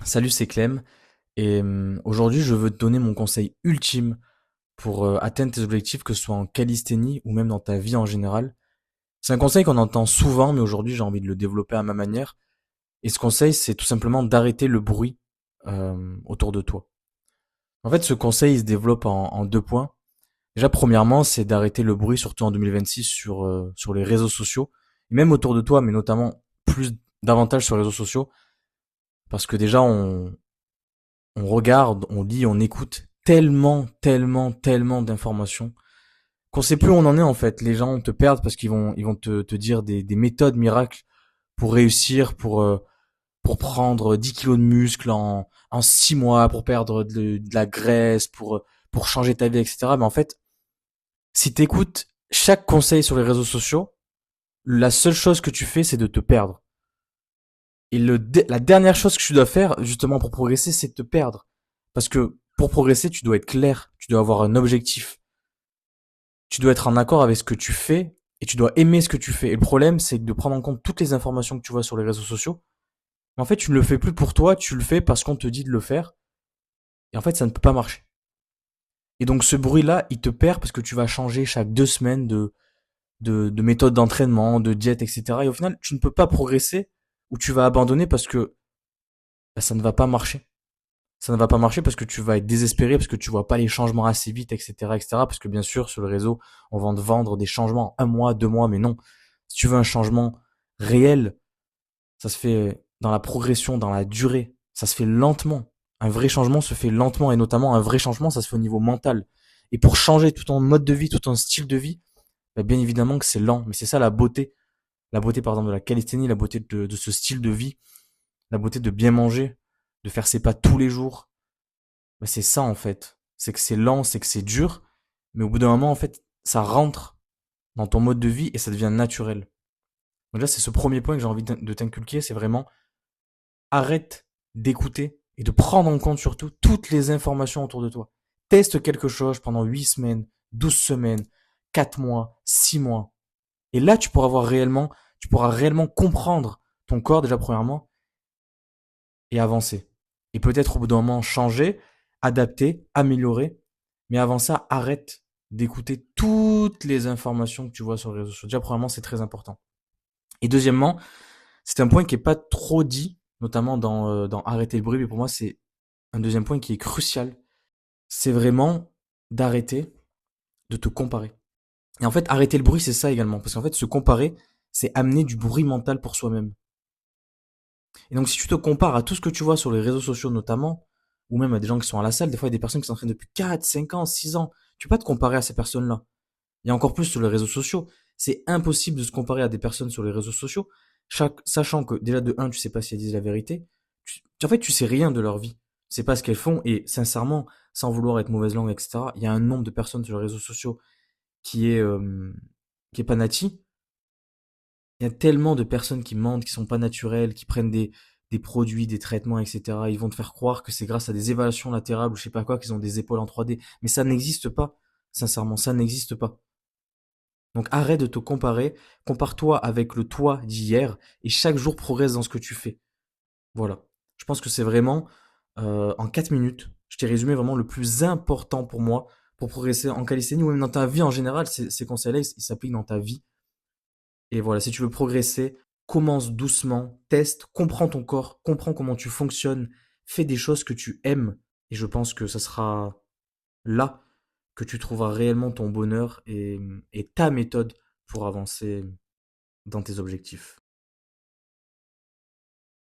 Salut, c'est Clem. Et aujourd'hui, je veux te donner mon conseil ultime pour atteindre tes objectifs, que ce soit en calisthénie ou même dans ta vie en général. C'est un conseil qu'on entend souvent, mais aujourd'hui, j'ai envie de le développer à ma manière. Et ce conseil, c'est tout simplement d'arrêter le bruit autour de toi. En fait, ce conseil, il se développe en deux points. Déjà, premièrement, c'est d'arrêter le bruit, surtout en 2026, sur les réseaux sociaux, et même autour de toi, mais notamment davantage sur les réseaux sociaux, parce que déjà, on regarde, on lit, on écoute tellement d'informations qu'on sait plus où on en est en fait. Les gens te perdent parce qu'ils vont te dire des méthodes miracles pour réussir, pour prendre 10 kilos de muscle en 6 mois, pour perdre de la graisse, pour changer ta vie, etc. Mais en fait, si t'écoutes chaque conseil sur les réseaux sociaux, la seule chose que tu fais, c'est de te perdre. Et la dernière chose que tu dois faire, justement, pour progresser, c'est de te perdre. Parce que pour progresser, tu dois être clair, tu dois avoir un objectif, tu dois être en accord avec ce que tu fais et tu dois aimer ce que tu fais. Et le problème, c'est de prendre en compte toutes les informations que tu vois sur les réseaux sociaux. Mais en fait, tu ne le fais plus pour toi, tu le fais parce qu'on te dit de le faire. Et en fait, ça ne peut pas marcher. Et donc, ce bruit-là, il te perd parce que tu vas changer chaque 2 semaines de méthode d'entraînement, de diète, etc. Et au final, tu ne peux pas progresser ou tu vas abandonner parce que bah, ça ne va pas marcher. Ça ne va pas marcher parce que tu vas être désespéré, parce que tu vois pas les changements assez vite, etc., etc. Parce que bien sûr, sur le réseau, on va te vendre des changements en 1 mois, 2 mois, mais non. Si tu veux un changement réel, ça se fait dans la progression, dans la durée. Ça se fait lentement. Un vrai changement se fait lentement et notamment un vrai changement, ça se fait au niveau mental. Et pour changer tout ton mode de vie, tout ton style de vie, bah, bien évidemment que c'est lent, mais c'est ça la beauté. La beauté, par exemple, de la calisthénie, la beauté de ce style de vie, la beauté de bien manger, de faire ses pas tous les jours, bah, c'est ça en fait. C'est que c'est lent, c'est que c'est dur, mais au bout d'un moment, en fait, ça rentre dans ton mode de vie et ça devient naturel. Donc là, c'est ce premier point que j'ai envie de t'inculquer, c'est vraiment arrête d'écouter et de prendre en compte surtout toutes les informations autour de toi. Teste quelque chose pendant 8 semaines, 12 semaines, 4 mois, 6 mois. Et là, tu pourras réellement comprendre ton corps déjà premièrement et avancer. Et peut-être au bout d'un moment changer, adapter, améliorer. Mais avant ça, arrête d'écouter toutes les informations que tu vois sur les réseaux sociaux. Déjà, premièrement, c'est très important. Et deuxièmement, c'est un point qui est pas trop dit, notamment dans arrêter le bruit, mais pour moi, c'est un deuxième point qui est crucial. C'est vraiment d'arrêter de te comparer. Et en fait, arrêter le bruit, c'est ça également. Parce qu'en fait, se comparer, c'est amener du bruit mental pour soi-même. Et donc, si tu te compares à tout ce que tu vois sur les réseaux sociaux notamment, ou même à des gens qui sont à la salle, des fois, il y a des personnes qui s'entraînent depuis 4, 5 ans, 6 ans. Tu peux pas te comparer à ces personnes-là. Et encore plus sur les réseaux sociaux. C'est impossible de se comparer à des personnes sur les réseaux sociaux, sachant que déjà de un, tu sais pas si elles disent la vérité. En fait, tu sais rien de leur vie. Tu sais pas ce qu'elles font. Et sincèrement, sans vouloir être mauvaise langue, etc., il y a un nombre de personnes sur les réseaux sociaux qui est, euh, qui est pas nati. Il y a tellement de personnes qui mentent, qui sont pas naturelles, qui prennent des produits, des traitements, etc. Ils vont te faire croire que c'est grâce à des évaluations latérales ou je sais pas quoi qu'ils ont des épaules en 3D. Mais ça n'existe pas. Sincèrement, ça n'existe pas. Donc arrête de te comparer, compare-toi avec le toi d'hier et chaque jour progresse dans ce que tu fais. Voilà. Je pense que c'est vraiment en 4 minutes, je t'ai résumé vraiment le plus important pour moi pour progresser en calisthénie ou même dans ta vie en général. Ces conseils-là, ils s'appliquent dans ta vie. Et voilà, si tu veux progresser, commence doucement, teste, comprends ton corps, comprends comment tu fonctionnes, fais des choses que tu aimes. Et je pense que ça sera là que tu trouveras réellement ton bonheur et ta méthode pour avancer dans tes objectifs.